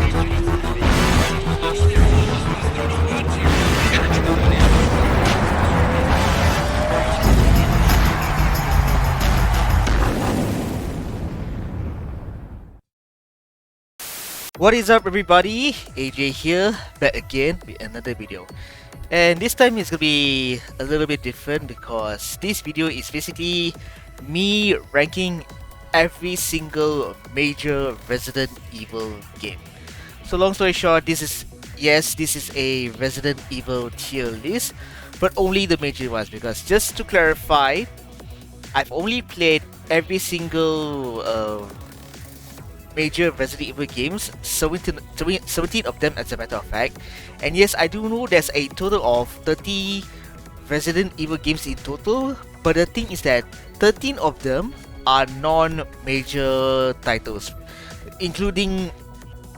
What is up everybody, AJ here, back again with another video. And this time it's gonna be a little bit different because this video is basically me ranking every single major Resident Evil game. So long story short, this is a Resident Evil tier list, but only the major ones, because just to clarify, I've only played every single major Resident Evil games, 17 of them as a matter of fact. And yes, I do know there's a total of 30 Resident Evil games in total, but the thing is that 13 of them are non-major titles, including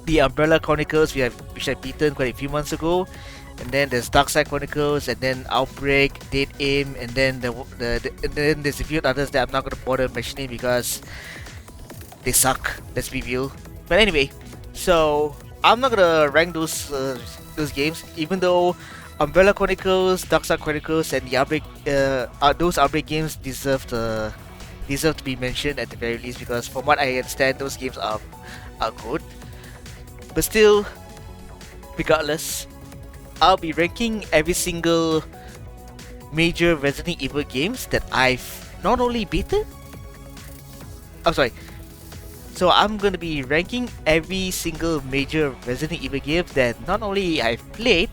the Umbrella Chronicles, which I beaten quite a few months ago, and then there's Darkside Chronicles, and then Outbreak, Dead Aim, and then then there's a few others that I'm not gonna bother mentioning because they suck, let's be real. But anyway, so I'm not gonna rank those games, even though Umbrella Chronicles, Darkside Chronicles, and the Outbreak, those Outbreak games deserve to be mentioned at the very least, because from what I understand, those games are good. But still, regardless, I'll be ranking every single major Resident Evil games that I've not only beaten. So I'm going to be ranking every single major Resident Evil game that not only I've played,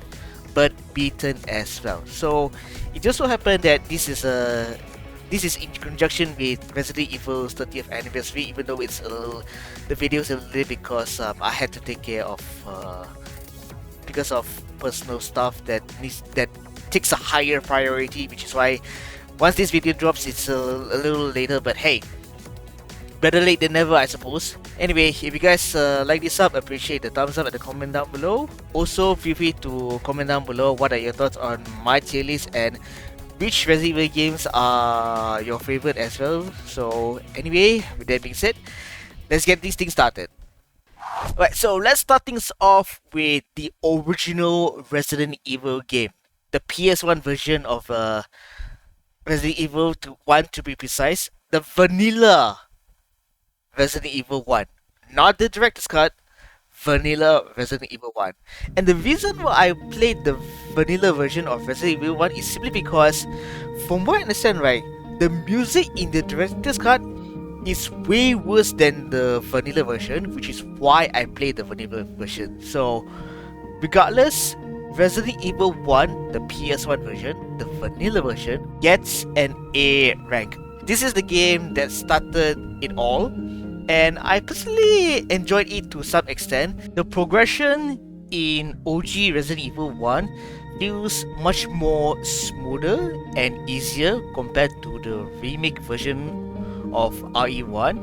but beaten as well. So it just so happened that this is in conjunction with Resident Evil's 30th anniversary, even though it's the video is a little bit because I had to take care of because of personal stuff that takes a higher priority, which is why once this video drops, it's a little later. But hey, better late than never, I suppose. Anyway, if you guys like this up, appreciate the thumbs up and the comment down below. Also, feel free to comment down below what are your thoughts on my tier list and which Resident Evil games are your favorite as well. So anyway, with that being said, let's get these things started. Alright, so let's start things off with the original Resident Evil game. The PS1 version of Resident Evil 1 to be precise. The vanilla Resident Evil 1, not the director's cut, vanilla Resident Evil 1. And the reason why I played the vanilla version of Resident Evil 1 is simply because, from what I understand, right, the music in the director's cut is way worse than the vanilla version, which is why I played the vanilla version. So regardless, Resident Evil 1, the PS1 version, the vanilla version, gets an A rank. This is the game that started it all, and I personally enjoyed it to some extent. The progression in OG Resident Evil 1 feels much more smoother and easier compared to the remake version of RE1,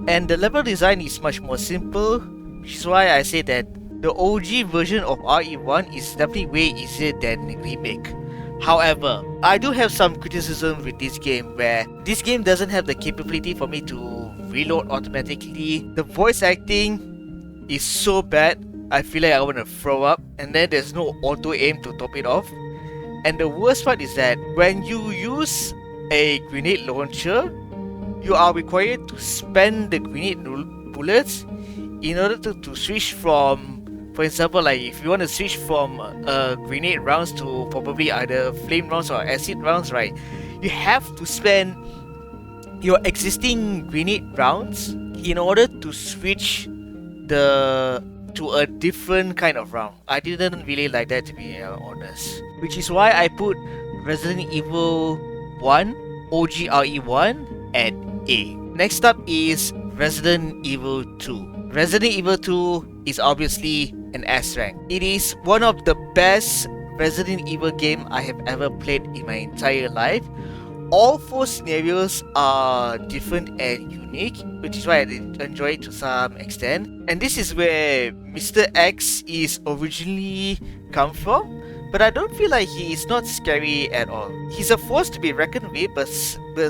and the level design is much more simple, which is why I say that the OG version of RE1 is definitely way easier than remake. However, I do have some criticism with this game, where this game doesn't have the capability for me to reload automatically. The voice acting is so bad, I feel like I want to throw up, and then there's no auto aim to top it off. And the worst part is that when you use a grenade launcher, you are required to spend the grenade bullets in order to switch from, for example, like if you want to switch from grenade rounds to probably either flame rounds or acid rounds, right, you have to spend your existing grenade rounds in order to switch to a different kind of round. I didn't really like that, to be honest, which is why I put Resident Evil 1 OG RE1 at A. Next up is Resident Evil 2. Resident Evil 2 is obviously an S rank. It is one of the best Resident Evil game I have ever played in my entire life. All 4 scenarios are different and unique, which is why I enjoy it to some extent. And this is where Mr. X is originally come from, but I don't feel like he is not scary at all. He's a force to be reckoned with, but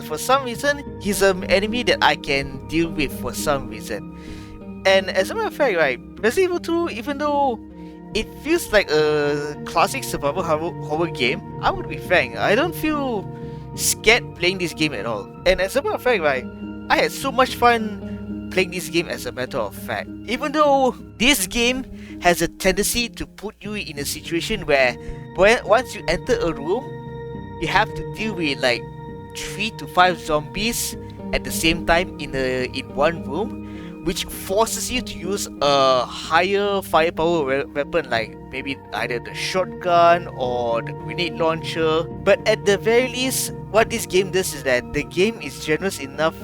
for some reason, he's an enemy that I can deal with for some reason. And as a matter of fact, right, Resident Evil 2, even though it feels like a classic survival horror game, I would be frank, I don't feel scared playing this game at all. And as a matter of fact, right, I had so much fun playing this game as a matter of fact. Even though this game has a tendency to put you in a situation where once you enter a room, you have to deal with like 3 to 5 zombies at the same time in one room, which forces you to use a higher firepower weapon, like maybe either the shotgun or the grenade launcher. But at the very least, what this game does is that the game is generous enough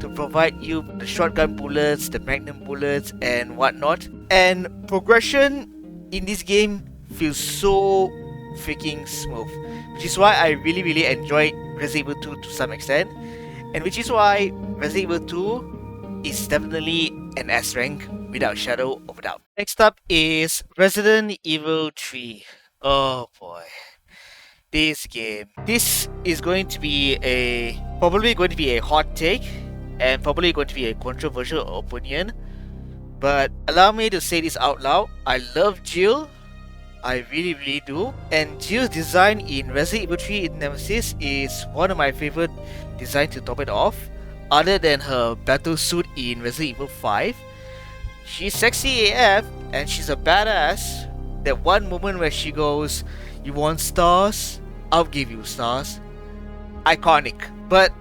to provide you the shotgun bullets, the magnum bullets, and whatnot. And progression in this game feels so freaking smooth, which is why I really enjoyed Resident Evil 2 to some extent, and which is why Resident Evil 2 is definitely an S rank without shadow of a doubt. Next up is Resident Evil 3. Oh boy. This game. This is going to be probably going to be a hot take and probably going to be a controversial opinion, but allow me to say this out loud. I love Jill. I really do. And Jill's design in Resident Evil 3 in Nemesis is one of my favorite designs to top it off. Other than her battle suit in Resident Evil 5. She's sexy AF and she's a badass. That one moment where she goes, "You want stars? I'll give you stars." Iconic. But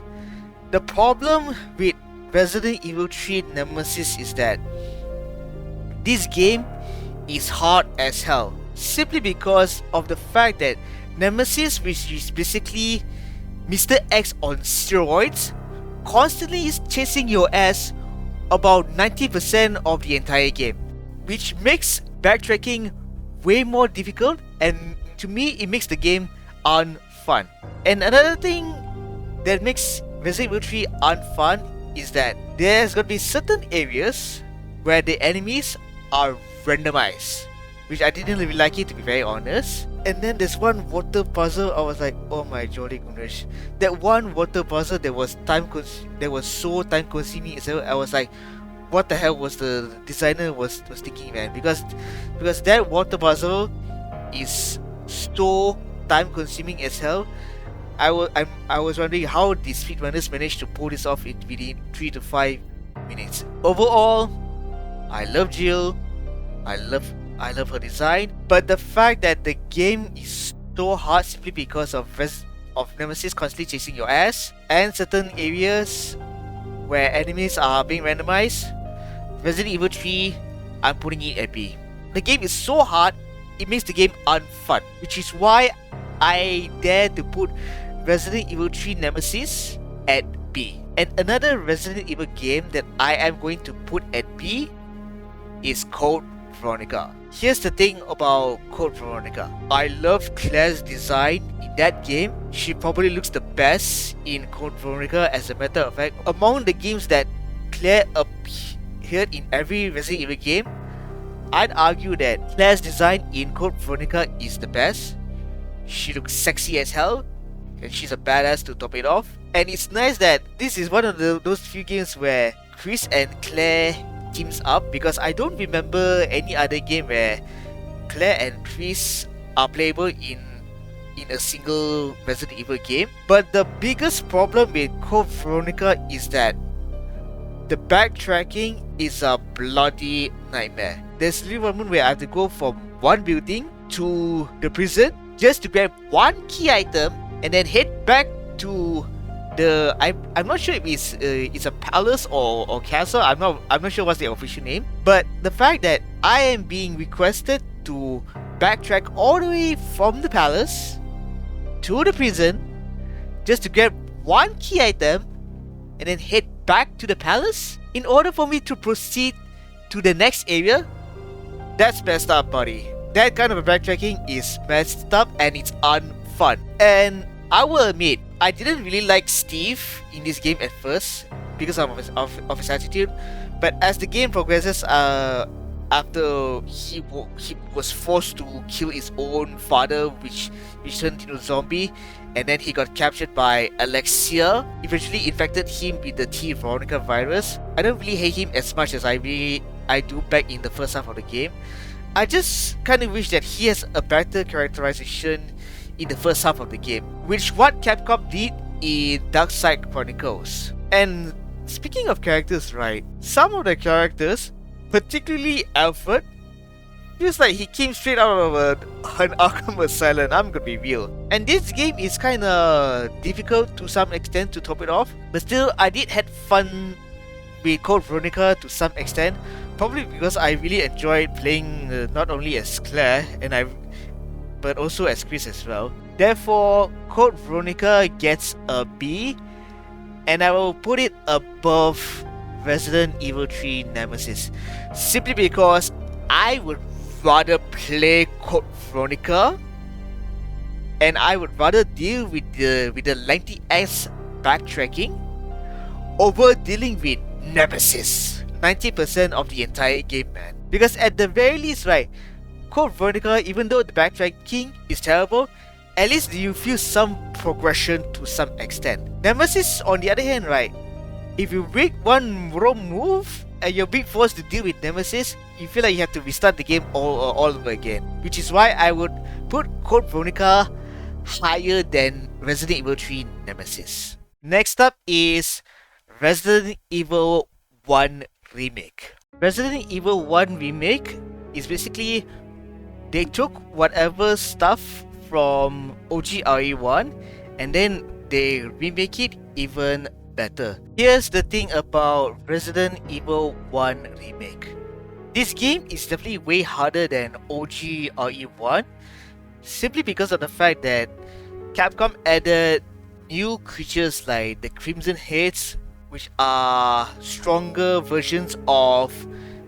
the problem with Resident Evil 3 Nemesis is that this game is hard as hell. Simply because of the fact that Nemesis, which is basically Mr. X on steroids, constantly is chasing your ass about 90% of the entire game, which makes backtracking way more difficult, and to me it makes the game unfun. And another thing that makes Resident Evil 3 unfun is that there's gonna be certain areas where the enemies are randomized, which I didn't really like it, to be very honest. And then there's one water puzzle, I was like, oh my jolly goodness. That one water puzzle that was so time consuming itself, I was like, what the hell was the designer was thinking, man? Because that water puzzle is so time consuming as hell. I was wondering how the speedrunners managed to pull this off within 3 to 5 minutes. Overall, I love Jill. I love her design, but the fact that the game is so hard simply because of Nemesis constantly chasing your ass, and certain areas where enemies are being randomized, Resident Evil 3, I'm putting it at B. The game is so hard, it makes the game unfun, which is why I dare to put Resident Evil 3 Nemesis at B. And another Resident Evil game that I am going to put at B is Code Veronica. Here's the thing about Code Veronica. I love Claire's design in that game. She probably looks the best in Code Veronica. As a matter of fact, among the games that Claire appeared in every Resident Evil game, I'd argue that Claire's design in Code Veronica is the best. She looks sexy as hell, and she's a badass to top it off. And it's nice that this is one of those few games where Chris and Claire teams up, because I don't remember any other game where Claire and Chris are playable in a single Resident Evil game. But the biggest problem with Code Veronica is that the backtracking is a bloody nightmare. There's literally one moment where I have to go from one building to the prison just to grab one key item and then head back to the I'm not sure if it's a palace or castle. I'm not sure what's the official name. But the fact that I am being requested to backtrack all the way from the palace to the prison just to grab one key item and then head back to the palace in order for me to proceed to the next area, that's messed up, buddy. That kind of a backtracking is messed up and it's unfun. And I will admit, I didn't really like Steve in this game at first because of his attitude, but as the game progresses, after he was forced to kill his own father, which turned into a zombie, and then he got captured by Alexia, eventually infected him with the T Veronica virus. I don't really hate him as much as I really I do back in the first half of the game. I just kind of wish that he has a better characterization in the first half of the game, which what Capcom did in Dark Side Chronicles. And speaking of characters, right, some of the characters, particularly Alfred, feels like he came straight out of an Arkham Asylum, I'm gonna be real. And this game is kinda difficult to some extent to top it off, but still I did had fun with Code Veronica to some extent, probably because I really enjoyed playing not only as Claire but also as Chris as well. Therefore, Code Veronica gets a B, and I will put it above Resident Evil 3 Nemesis, simply because I would rather play Code Veronica, and I would rather deal with the lengthy ass backtracking over dealing with Nemesis 90% of the entire game, man. Because at the very least, right, Code Veronica, even though the backtracking is terrible, at least you feel some progression to some extent. Nemesis, on the other hand, right, if you break one wrong move and you're being forced to deal with Nemesis, you feel like you have to restart the game all over again. Which is why I would put Code Veronica higher than Resident Evil 3 Nemesis. Next up is Resident Evil 1 Remake. Resident Evil 1 Remake is basically they took whatever stuff from OG RE1 and then they remake it even better. Here's the thing about Resident Evil 1 Remake. This game is definitely way harder than OG RE1 simply because of the fact that Capcom added new creatures like the Crimson Heads, which are stronger versions of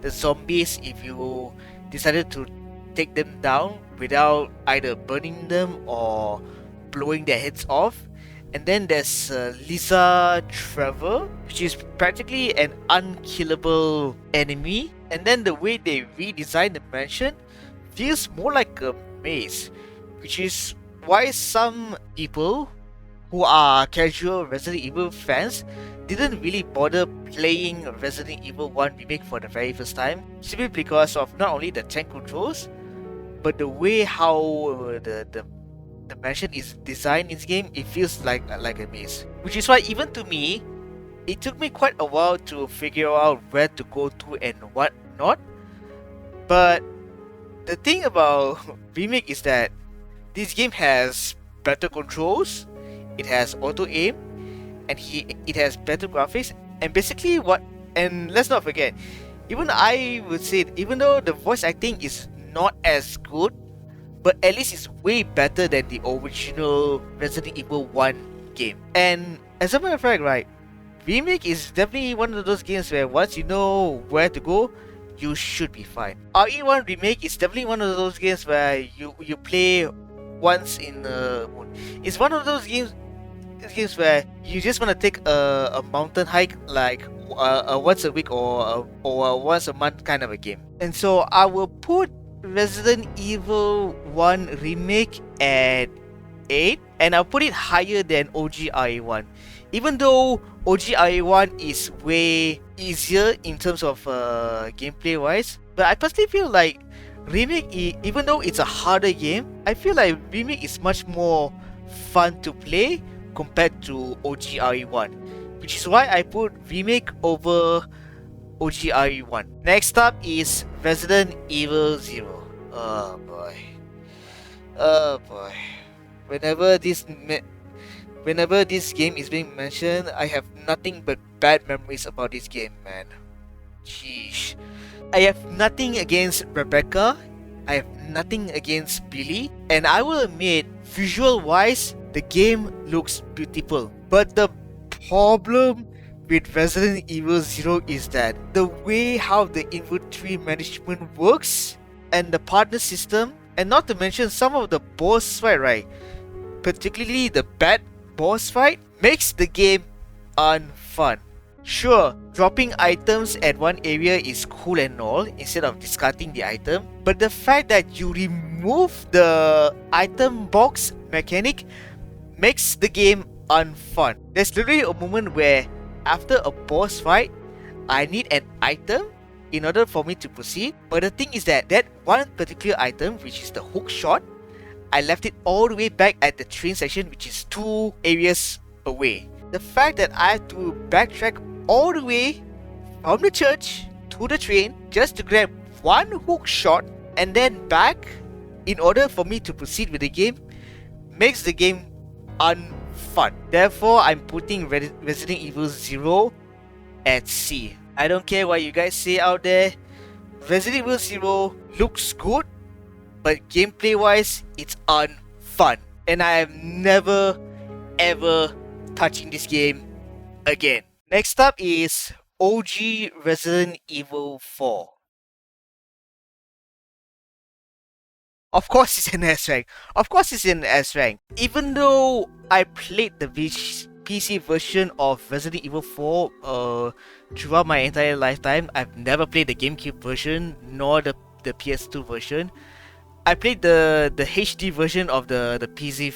the zombies if you decided to take them down without either burning them or blowing their heads off. And then there's Lisa Trevor, which is practically an unkillable enemy. And then the way they redesigned the mansion feels more like a maze, which is why some people who are casual Resident Evil fans didn't really bother playing Resident Evil 1 Remake for the very first time, simply because of not only the tank controls, but the way how the mansion is designed in this game. It feels like a maze. Which is why even to me, it took me quite a while to figure out where to go to and what not. But the thing about Remake is that this game has better controls, it has auto aim, and it has better graphics, and basically and let's not forget, even I would say, even though the voice acting is not as good, but at least it's way better than the original Resident Evil 1 game. And as a matter of fact, right, Remake is definitely one of those games where once you know where to go, you should be fine. RE1 Remake is definitely one of those games where you play once in a moon. It's one of those games where you just want to take a mountain hike like once a week or once a month kind of a game. And so I will put Resident Evil 1 Remake at 8, and I'll put it higher than OG RE1. Even though OG RE1 is way easier in terms of gameplay wise, but I personally feel like Remake, even though it's a harder game, I feel like Remake is much more fun to play compared to OG RE1, which is why I put Remake over OG RE1. Next up is Resident Evil 0. Oh boy. Oh boy. Whenever this game is being mentioned, I have nothing but bad memories about this game, man. Sheesh. I have nothing against Rebecca, I have nothing against Billy, and I will admit, visual wise, the game looks beautiful. But the problem with Resident Evil 0 is that the way how the inventory management works and the partner system, and not to mention some of the boss fight, right, particularly the bad boss fight, makes the game unfun. Sure, dropping items at one area is cool and all instead of discarding the item, but the fact that you remove the item box mechanic makes the game unfun. There's literally a moment where after a boss fight, I need an item in order for me to proceed. But the thing is that one particular item, which is the hook shot, I left it all the way back at the train section, which is 2 areas away. The fact that I have to backtrack all the way from the church to the train just to grab one hook shot and then back in order for me to proceed with the game makes the game unfun. Therefore, I'm putting Resident Evil 0 at C. I don't care what you guys say out there. Resident Evil 0 looks good, but gameplay wise, it's unfun. And I am never ever touching this game again. Next up is OG Resident Evil 4. Of course it's an S rank. Of course it's an S rank. Even though I played the PC version of Resident Evil 4 throughout my entire lifetime, I've never played the GameCube version nor the PS2 version. I played the HD version of the PC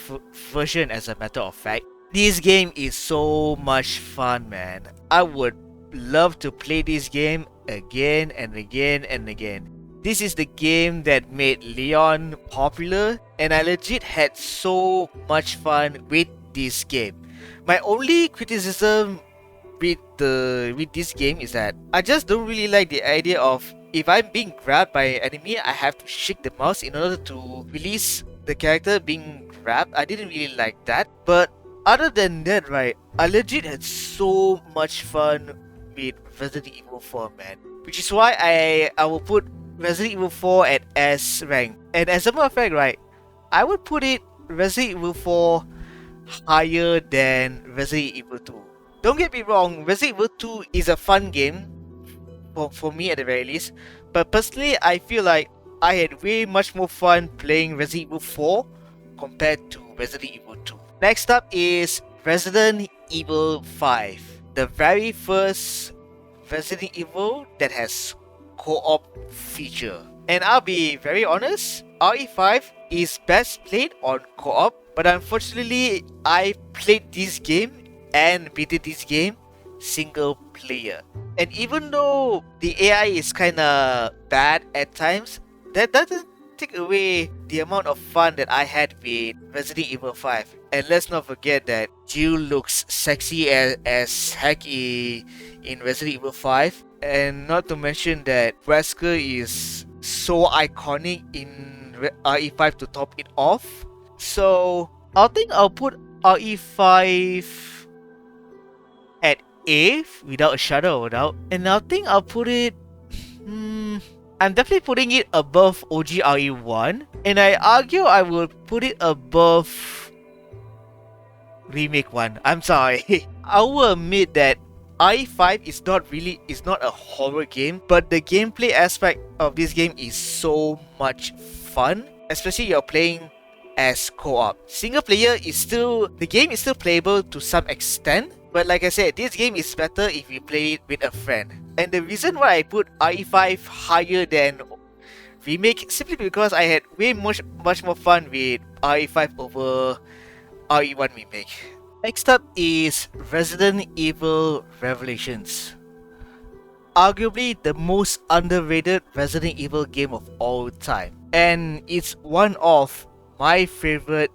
version, as a matter of fact. This game is so much fun, man. I would love to play this game again and again and again. This is the game that made Leon popular, and I legit had so much fun with this game. My only criticism with this game is that I just don't really like the idea of, if I'm being grabbed by an enemy, I have to shake the mouse in order to release the character being grabbed. I didn't really like that. But other than that, right, I legit had so much fun with Resident Evil 4, man. Which is why I will put Resident Evil 4 at S rank. And as a matter of fact, right, I would put it Resident Evil 4 higher than Resident Evil 2. Don't get me wrong, Resident Evil 2 is a fun game for me at the very least, but personally I feel like I had way much more fun playing Resident Evil 4 compared to Resident Evil 2. Next up is Resident Evil 5, the very first Resident Evil that has co-op feature. And I'll be very honest, RE5 is best played on co-op, but unfortunately I played this game and beaten this game single player. And even though the AI is kinda bad at times, that doesn't take away the amount of fun that I had with Resident Evil 5. And let's not forget that Jill looks sexy as heck in Resident Evil 5. And not to mention that Wesker is so iconic in RE5 to top it off. So I think I'll put RE5 at A without a shadow of a doubt. And I think I'll put it... I'm definitely putting it above OG RE1. And I argue I will put it above Remake 1. I'm sorry. I will admit that RE5 is not a horror game, but the gameplay aspect of this game is so much fun, especially you're playing as co-op. Single player the game is still playable to some extent, but like I said, this game is better if you play it with a friend. And the reason why I put RE5 higher than Remake, simply because I had way much more fun with RE5 over RE1 Remake. Next up is Resident Evil Revelations. Arguably the most underrated Resident Evil game of all time. And it's one of my favorite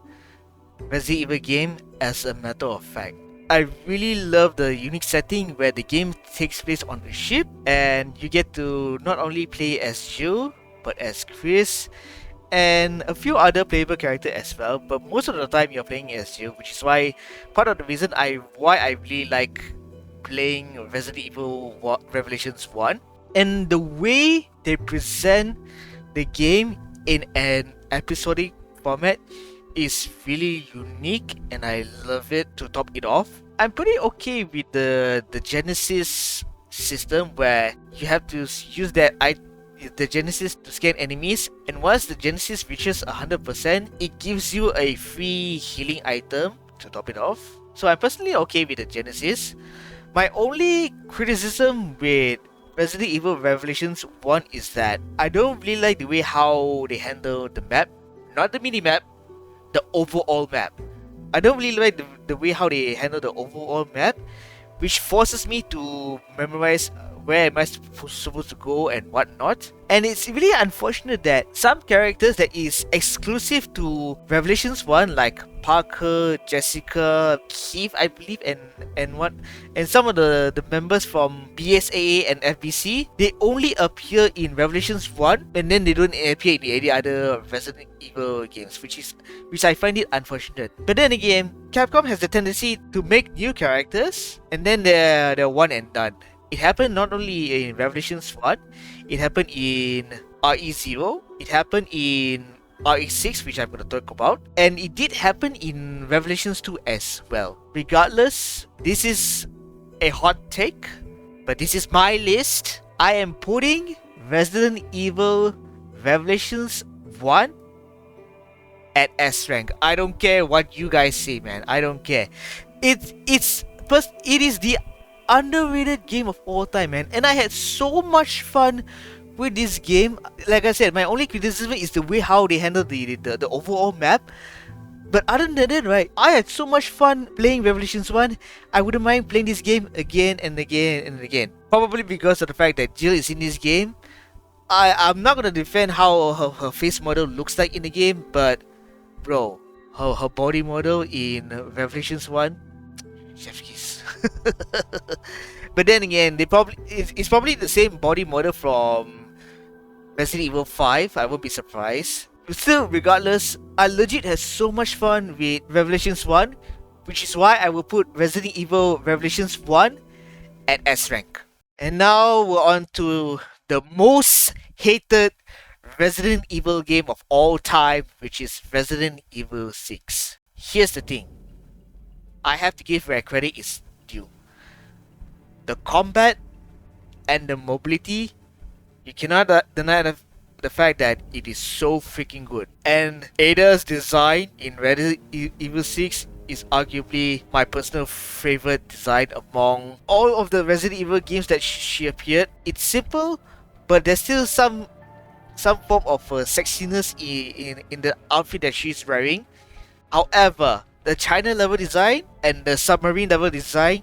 Resident Evil game, as a matter of fact. I really love the unique setting where the game takes place on a ship, and you get to not only play as Jill, but as Chris, and a few other playable characters as well. But most of the time you're playing as Jill, which is why part of the reason why I really like playing Resident Evil Revelations 1. And the way they present the game in an episodic format is really unique, and I love it to top it off. I'm pretty okay with the Genesis system, where you have to use the Genesis to scan enemies, and once the Genesis reaches 100%, it gives you a free healing item to top it off. So I'm personally okay with the Genesis. My only criticism with Resident Evil Revelations 1 is that I don't really like the way how they handle the map. Not the mini-map, the overall map. I don't really like the way how they handle the overall map, which forces me to memorize where am I supposed to go and whatnot. And it's really unfortunate that some characters that is exclusive to Revelations 1, like Parker, Jessica, Keith, I believe, and some of the members from BSAA and FBC, they only appear in Revelations 1 and then they don't appear in any other Resident Evil games, which I find it unfortunate. But then again, Capcom has the tendency to make new characters and then they're one and done. It happened not only in Revelations 1, it happened in RE0, it happened in RE6, which I'm going to talk about, and it did happen in Revelations 2 as well. Regardless, this is a hot take, but this is my list. I am putting Resident Evil Revelations 1 at S rank. I don't care what you guys say, man. I don't care. It is the underrated game of all time, man, and I had so much fun with this game. Like I said, my only criticism is the way how they handle the overall map. But other than that, right, I had so much fun playing Revelations 1. I wouldn't mind playing this game again and again and again. Probably because of the fact that Jill is in this game. I'm not gonna defend how her face model looks like in the game, but bro, her body model in Revelations 1, chef kiss. But then again, it's probably the same body model from Resident Evil 5. I won't be surprised. But still, regardless, I legit had so much fun with Revelations 1, which is why I will put Resident Evil Revelations 1 at S rank. And now we're on to the most hated Resident Evil game of all time, which is Resident Evil 6. Here's the thing. I have to give where credit is due. The combat and the mobility, you cannot deny the fact that it is so freaking good. And Ada's design in Resident Evil 6 is arguably my personal favorite design among all of the Resident Evil games that she appeared. It's simple, but there's still some form of sexiness in the outfit that she's wearing. However, the China level design and the submarine level design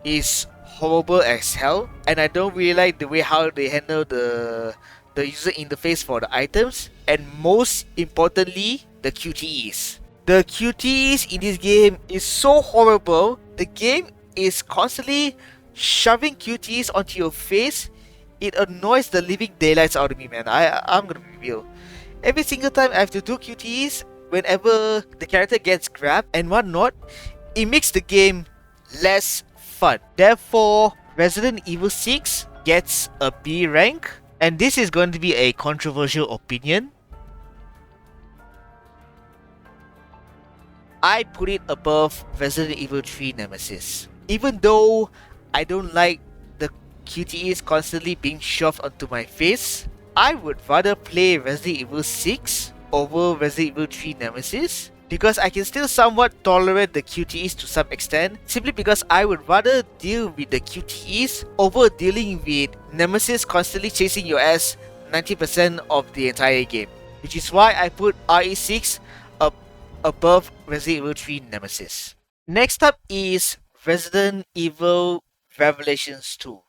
is horrible as hell, and I don't really like the way how they handle the user interface for the items, and most importantly, the QTEs. The QTEs in this game is so horrible. The game is constantly shoving QTEs onto your face. It annoys the living daylights out of me, man. I'm gonna be real. Every single time I have to do QTEs, whenever the character gets grabbed and whatnot, it makes the game less fun. Therefore, Resident Evil 6 gets a B rank, and this is going to be a controversial opinion. I put it above Resident Evil 3 Nemesis. Even though I don't like the QTEs constantly being shoved onto my face, I would rather play Resident Evil 6 over Resident Evil 3 Nemesis, because I can still somewhat tolerate the QTEs to some extent, simply because I would rather deal with the QTEs over dealing with Nemesis constantly chasing your ass 90% of the entire game. Which is why I put RE6 above Resident Evil 3 Nemesis. Next up is Resident Evil Revelations 2.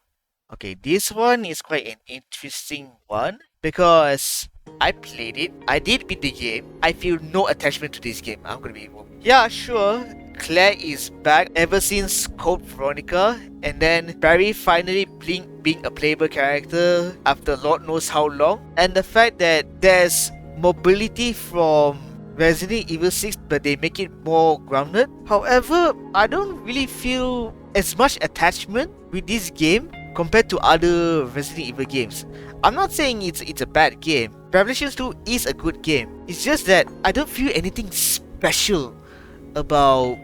Okay, this one is quite an interesting one because I played it, I did beat the game, I feel no attachment to this game. I'm gonna be able. Yeah, sure, Claire is back ever since Code Veronica, and then Barry finally being a playable character after Lord knows how long, and the fact that there's mobility from Resident Evil 6 but they make it more grounded. However, I don't really feel as much attachment with this game compared to other Resident Evil games. I'm not saying it's a bad game. Revelations 2 is a good game. It's just that I don't feel anything special about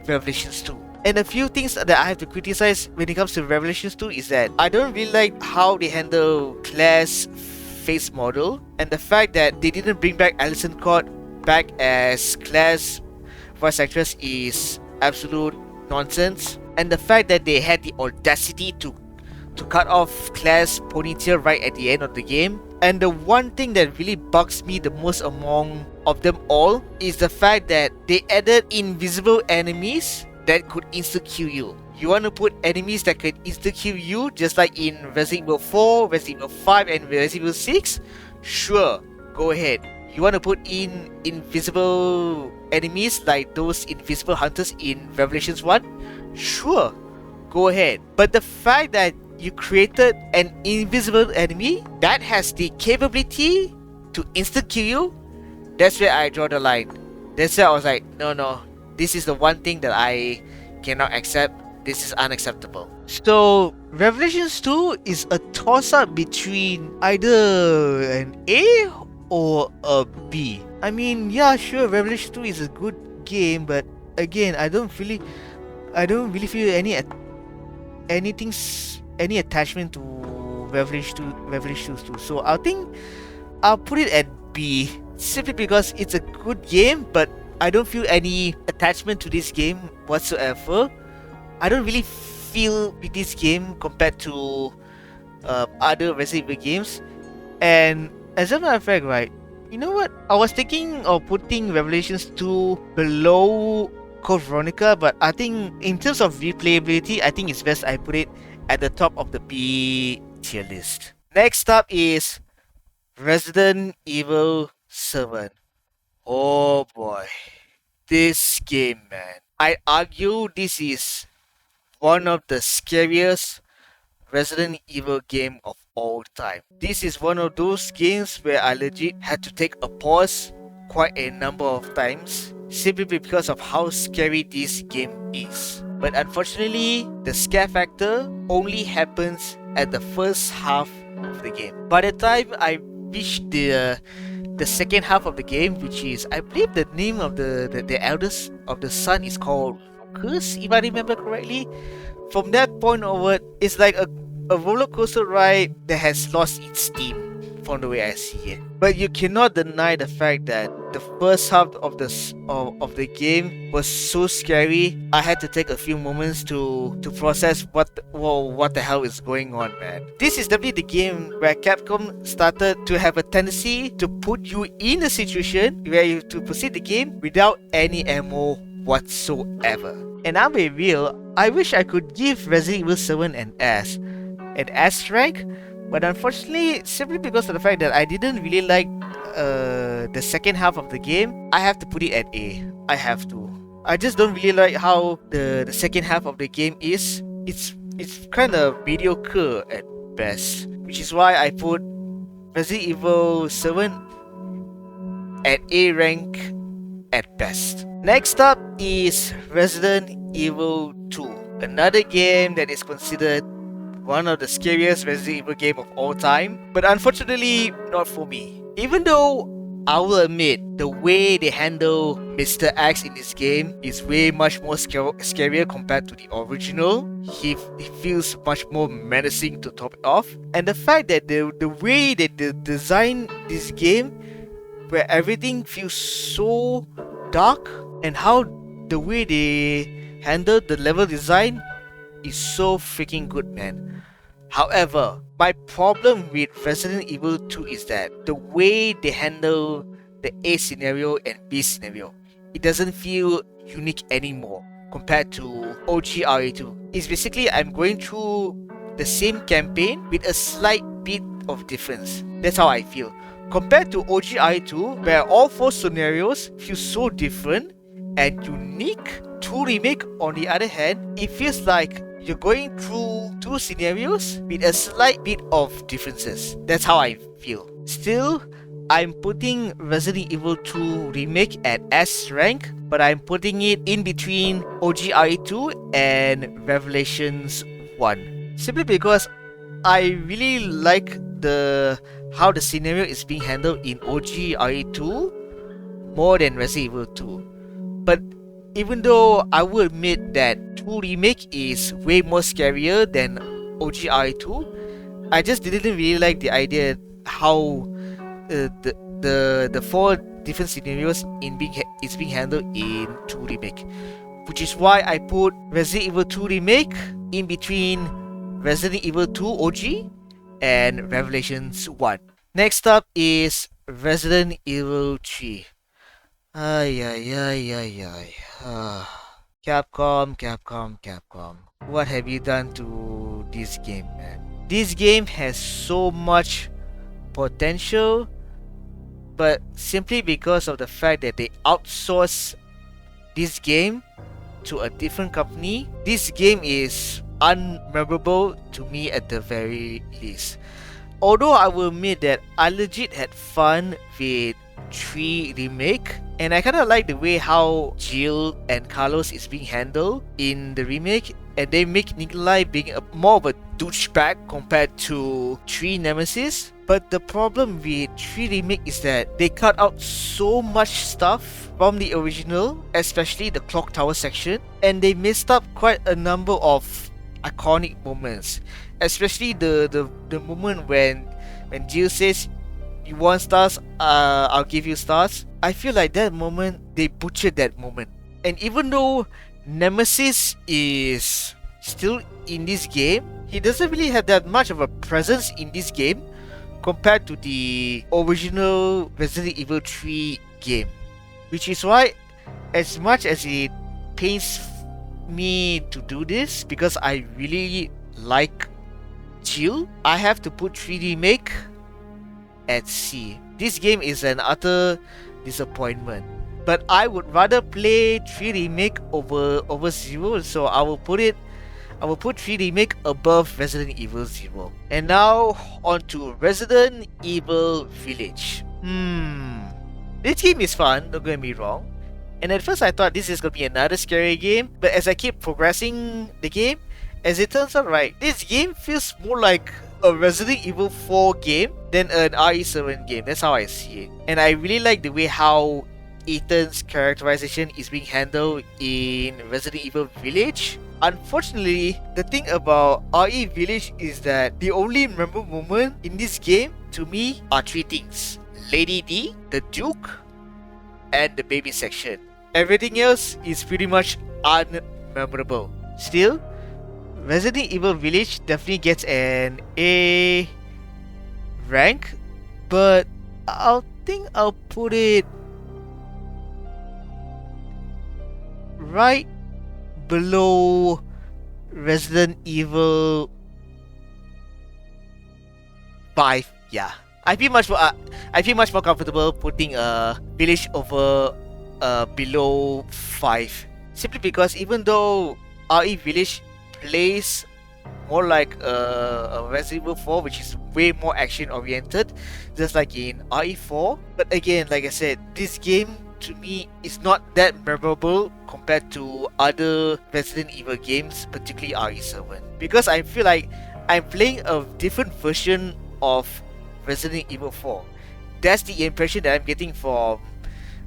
Revelations 2. And a few things that I have to criticize when it comes to Revelations 2 is that I don't really like how they handle Claire's face model, and the fact that they didn't bring back Alison Court back as Claire's voice actress is absolute nonsense. And the fact that they had the audacity to cut off Claire's ponytail right at the end of the game. And the one thing that really bugs me the most among of them all is the fact that they added invisible enemies that could insta-kill you. You want to put enemies that could insta-kill you, just like in Resident Evil 4, Resident Evil 5, and Resident Evil 6? Sure, go ahead. You want to put in invisible enemies like those invisible hunters in Revelations 1? Sure, go ahead. But the fact that you created an invisible enemy that has the capability to instant kill you, that's where I draw the line. That's where I was like, no, this is the one thing that I cannot accept. This is unacceptable. So, Revelations 2 is a toss-up between either an A or a B. I mean, yeah, sure, Revelations 2 is a good game, but again, I don't really feel any attachment to Revelations 2. So I think I'll put it at B, simply because it's a good game, but I don't feel any attachment to this game whatsoever. I don't really feel with this game compared to other Resident Evil games. And as a matter of fact, right, you know what? I was thinking of putting Revelations 2 below Code Veronica, but I think in terms of replayability, I think it's best I put it at the top of the B tier list. Next up is Resident Evil 7. Oh boy. This game, man. I argue this is one of the scariest Resident Evil game of all time. This is one of those games where I legit had to take a pause quite a number of times simply because of how scary this game is. But unfortunately, the scare factor only happens at the first half of the game. By the time I reached the second half of the game, which is, I believe the name of the eldest of the son is called Lucas, if I remember correctly. From that point onward, it's like a roller coaster ride that has lost its steam from the way I see it. But you cannot deny the fact that the first half of the game was so scary. I had to take a few moments to process what the hell is going on, man. This is definitely the game where Capcom started to have a tendency to put you in a situation where you to proceed the game without any ammo whatsoever. And I'll be real, I wish I could give Resident Evil 7 an S rank, but unfortunately, simply because of the fact that I didn't really like the second half of the game, I have to put it at A. I have to. I just don't really like how the second half of the game is. It's kind of mediocre at best, which is why I put Resident Evil 7 at A rank at best. Next up is Resident Evil 2, another game that is considered one of the scariest Resident Evil game of all time, but unfortunately not for me. Even though I will admit the way they handle Mr. X in this game is way much more scarier compared to the original. He feels much more menacing to top it off, and the fact that the way that they design this game, where everything feels so dark, and how the way they handle the level design is so freaking good, man. However, my problem with Resident Evil 2 is that the way they handle the A scenario and B scenario, it doesn't feel unique anymore compared to OG RE2. It's basically I'm going through the same campaign with a slight bit of difference. That's how I feel. Compared to OG RE2, where all 4 scenarios feel so different and unique, to Remake, on the other hand, it feels like you're going through 2 scenarios with a slight bit of differences. That's how I feel. Still, I'm putting Resident Evil 2 Remake at S rank, but I'm putting it in between OG RE2 and Revelations 1. Simply because I really like how the scenario is being handled in OG RE2 more than Resident Evil 2. But even though I will admit that 2 Remake is way more scarier than OG RE2, I just didn't really like the idea how the 4 different scenarios is being handled in 2 Remake, which is why I put Resident Evil 2 Remake in between Resident Evil 2 OG and Revelations 1. Next up is Resident Evil 3. Ay. Capcom. What have you done to this game, man? This game has so much potential, but simply because of the fact that they outsource this game to a different company, this game is unmemorable to me at the very least. Although I will admit that I legit had fun with 3 Remake, and I kinda like the way how Jill and Carlos is being handled in the remake, and they make Nikolai being more of a douchebag compared to 3 Nemesis. But the problem with 3 Remake is that they cut out so much stuff from the original, especially the clock tower section, and they messed up quite a number of iconic moments, especially the moment when Jill says, "You want stars? I'll give you stars." I feel like that moment they butchered that moment. And even though Nemesis is still in this game, he doesn't really have that much of a presence in this game compared to the original Resident Evil 3 game. Which is why, as much as it pains me to do this, because I really like Jill, I have to put 3D Make at C. This game is an utter disappointment. But I would rather play 3D Make over Zero, so I will put 3D Make above Resident Evil 0. And now on to Resident Evil Village. This game is fun, don't get me wrong. And at first I thought this is gonna be another scary game, but as I keep progressing the game, as it turns out, right, this game feels more like a Resident Evil 4 game than an RE7 game. That's how I see it. And I really like the way how Ethan's characterization is being handled in Resident Evil Village. Unfortunately, the thing about RE Village is that the only memorable moment in this game, to me, are 3 things. Lady D, the Duke, and the baby section. Everything else is pretty much unmemorable. Still, Resident Evil Village definitely gets an A rank, but I'll put it right below Resident Evil 5. Yeah, I feel much more comfortable putting a Village over below 5, simply because even though RE Village plays more like a Resident Evil 4, which is way more action oriented, just like in RE4. But again, like I said, this game to me is not that memorable compared to other Resident Evil games, particularly RE7, because I feel like I'm playing a different version of Resident Evil 4. That's the impression that I'm getting from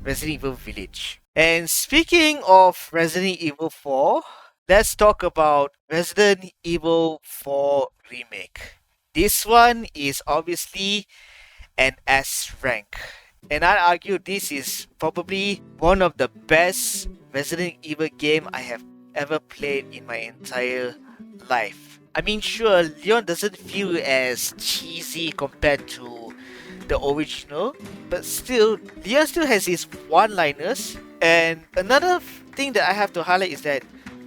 Resident Evil Village. And speaking of Resident Evil 4, let's talk about Resident Evil 4 Remake. This one is obviously an S rank. And I'd argue this is probably one of the best Resident Evil game I have ever played in my entire life. I mean, sure, Leon doesn't feel as cheesy compared to the original, but still, Leon still has his one-liners. And another thing that I have to highlight is that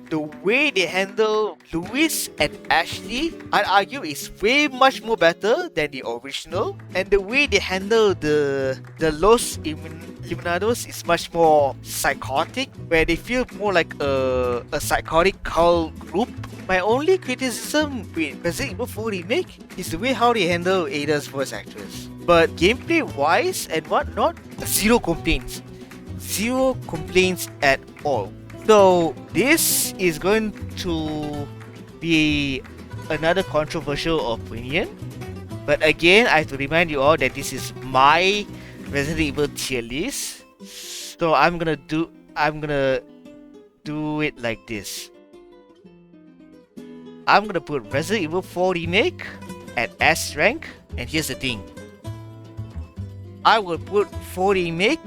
the way they handle Louis and Ashley, I'd argue, is way much more better than the original. And the way they handle the Los Illuminados is much more psychotic, where they feel more like a psychotic cult group. My only criticism with Resident Evil 4 Remake is the way how they handle Ada's voice actress. But gameplay wise and whatnot, zero complaints. Zero complaints at all. So this is going to be another controversial opinion, but again, I have to remind you all that this is my Resident Evil tier list. So I'm gonna do it like this. I'm gonna put Resident Evil 4 Remake at S rank, and here's the thing. I will put 4 Remake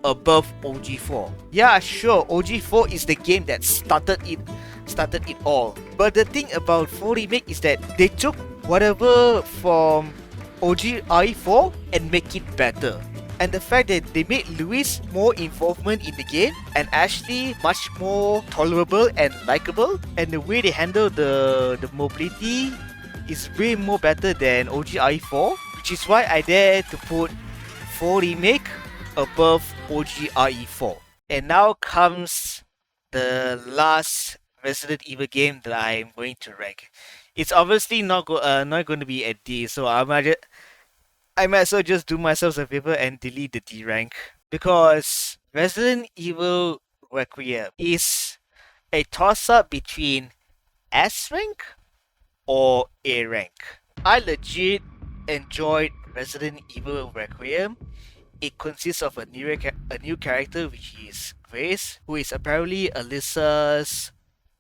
above OG4. Yeah, sure, OG4 is the game that started it all. But the thing about 4 Remake is that they took whatever from OG RE4 and make it better. and the fact that they made Louis more involvement in the game and Ashley much more tolerable and likable, and the way they handle the mobility is way more better than OGRE4, which is why I dare to put 4 Remake above OGRE4. And now comes the last Resident Evil game that I'm going to rank. It's obviously not going to be a D, so I might as well just do myself a favor and delete the D rank, because Resident Evil Requiem is a toss up between S rank or A rank. I legit enjoyed Resident Evil Requiem. It consists of a new character, which is Grace, who is apparently Alyssa's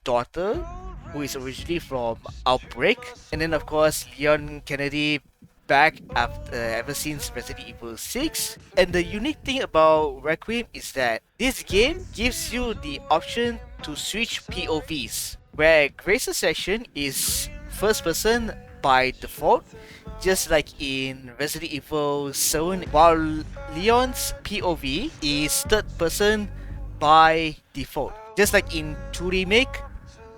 daughter, who is originally from Outbreak, and then of course Leon Kennedy back after ever since Resident Evil 6. And the unique thing about Requiem is that this game gives you the option to switch POVs, where Grace's section is first person by default, just like in Resident Evil 7, while Leon's POV is third person by default, just like in 2 Remake,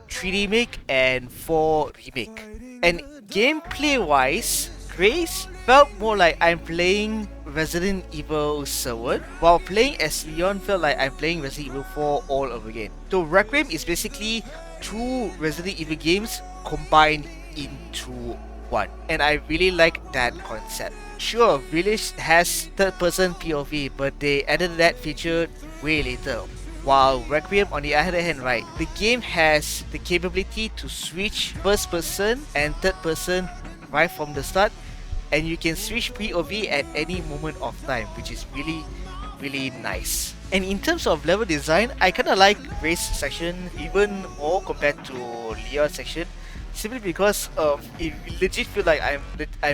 3 Remake, and 4 Remake. And gameplay wise, Grace felt more like I'm playing Resident Evil 7, while playing as Leon felt like I'm playing Resident Evil 4 all over again. So Requiem is basically 2 Resident Evil games combined into one, and I really like that concept. Sure, Village has third person POV, but they added that feature way later. While Requiem, on the other hand, right, the game has the capability to switch first person and third person right from the start, and you can switch POV at any moment of time, which is really nice. And in terms of level design, I kinda like Race section even more compared to Leon section, simply because it legit feel like I'm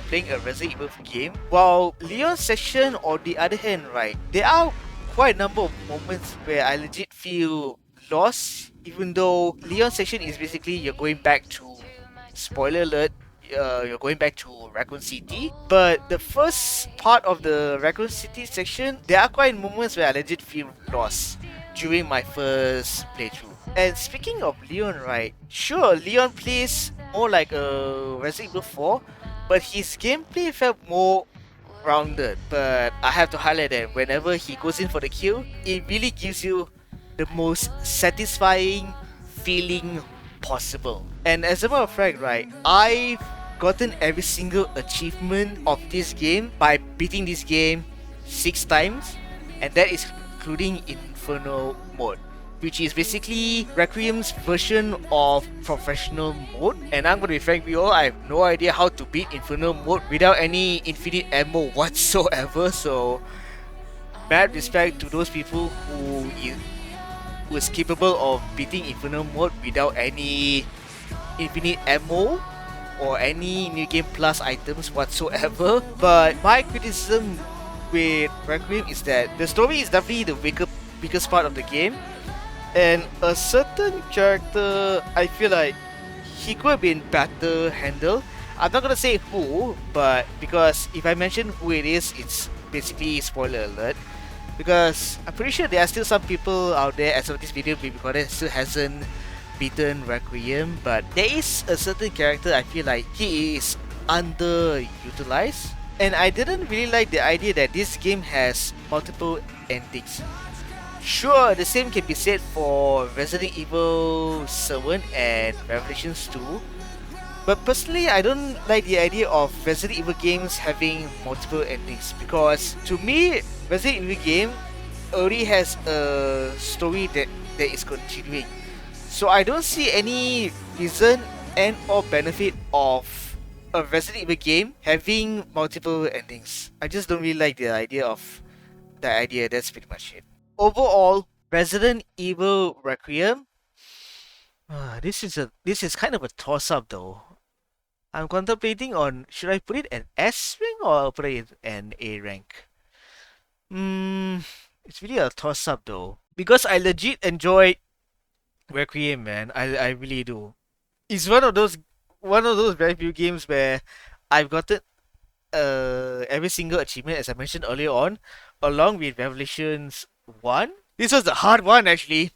playing a Resident Evil game. While Leon section, on the other hand, right, there are quite a number of moments where I legit feel lost, even though Leon section is basically you're going back to, spoiler alert, you're going back to Raccoon City. But the first part of the Raccoon City section, there are quite moments where I legit feel lost during my first playthrough. And speaking of Leon, right, sure, Leon plays more like a Resident Evil 4, but his gameplay felt more rounded. But I have to highlight that whenever he goes in for the kill, it really gives you the most satisfying feeling possible. And as a matter of fact, right, I've gotten every single achievement of this game by beating this game 6 times, and that is including Inferno mode, which is basically Requiem's version of professional mode. And I'm gonna be frank with you all, I have no idea how to beat Inferno mode without any infinite ammo whatsoever, so mad respect to those people who is capable of beating Inferno mode without any infinite ammo or any new game plus items whatsoever. But my criticism with Requiem is that the story is definitely the biggest part of the game, and a certain character, I feel like he could have been better handled. I'm not gonna say who, but because if I mention who it is, it's basically spoiler alert. Because I'm pretty sure there are still some people out there, as of this video being recorded, still hasn't beaten Requiem. But there is a certain character I feel like he is underutilized, and I didn't really like the idea that this game has multiple endings. Sure, the same can be said for Resident Evil 7 and Revelations 2, but personally I don't like the idea of Resident Evil games having multiple endings, because to me, Resident Evil game already has a story that is continuing. So I don't see any reason and or benefit of a Resident Evil game having multiple endings. I just don't really like the idea of that idea. That's pretty much it. Overall, Resident Evil Requiem, this is kind of a toss up though. I'm contemplating on should I put it an S rank or put it an A rank. It's really a toss up though, because I legit enjoyed Requiem, man. I really do. It's one of those very few games where I've gotten every single achievement as I mentioned earlier on, along with Revelations 1. This was the hard one actually.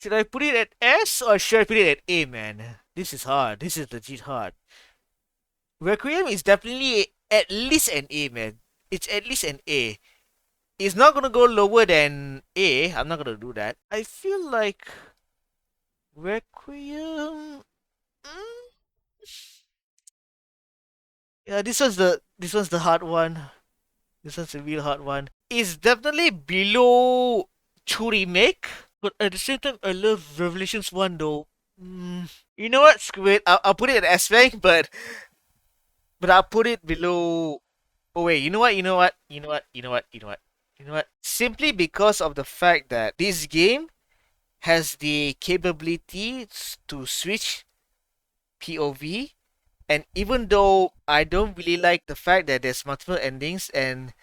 Should I put it at S or should I put it at A, man? This is hard. This is legit hard. Requiem is definitely at least an A, man. It's at least an A. It's not gonna go lower than A. I'm not gonna do that. I feel like Requiem. Mm, yeah, this one's the hard one. This one's a real hard one. It's definitely below 2 Remake, but at the same time, I love Revelations 1 though. You know what? Screw it. I'll put it at S rank, but I'll put it below. Oh wait, you know what? You know what? You know what? You know what? You know what? You know what? Simply because of the fact that this game has the capability to switch POV, and even though I don't really like the fact that there's multiple endings and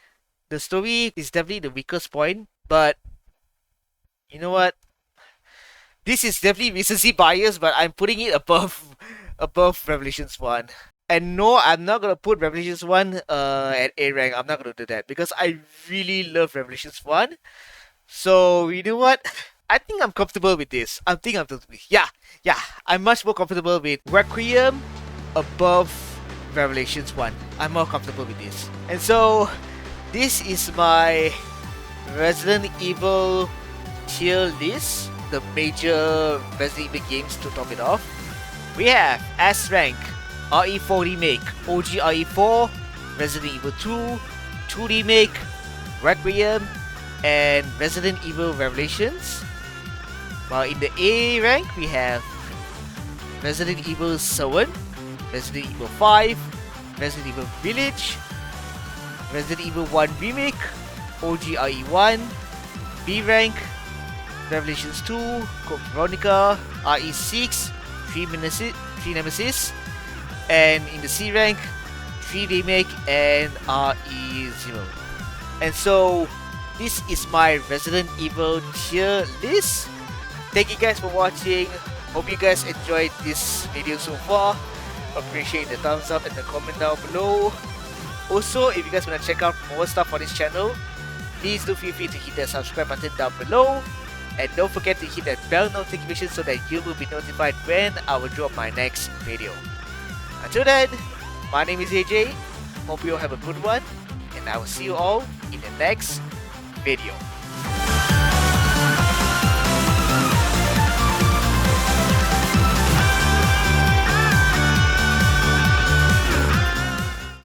the story is definitely the weakest point, but you know what? This is definitely recency bias, but I'm putting it above Revelations 1. And no, I'm not gonna put Revelations 1 at A rank. I'm not gonna do that because I really love Revelations 1. So you know what? I think I'm comfortable with this. Yeah. I'm much more comfortable with Requiem above Revelations 1. I'm more comfortable with this. And so this is my Resident Evil tier list, the major Resident Evil games to top it off. We have S rank, RE4 Remake, OG RE4, Resident Evil 2, 2 Remake, Requiem, and Resident Evil Revelations. While in the A rank, we have Resident Evil 7, Resident Evil 5, Resident Evil Village, Resident Evil 1 Remake, OG RE1, B rank, Revelations 2, Code Veronica, RE6, 3 Nemesis, and in the C rank, 3 Remake and RE0. And so, this is my Resident Evil tier list. Thank you guys for watching. Hope you guys enjoyed this video so far. Appreciate the thumbs up and the comment down below. Also, if you guys want to check out more stuff on this channel, please do feel free to hit that subscribe button down below. And don't forget to hit that bell notification so that you will be notified when I will drop my next video. Until then, my name is AJ. Hope you all have a good one. And I will see you all in the next video.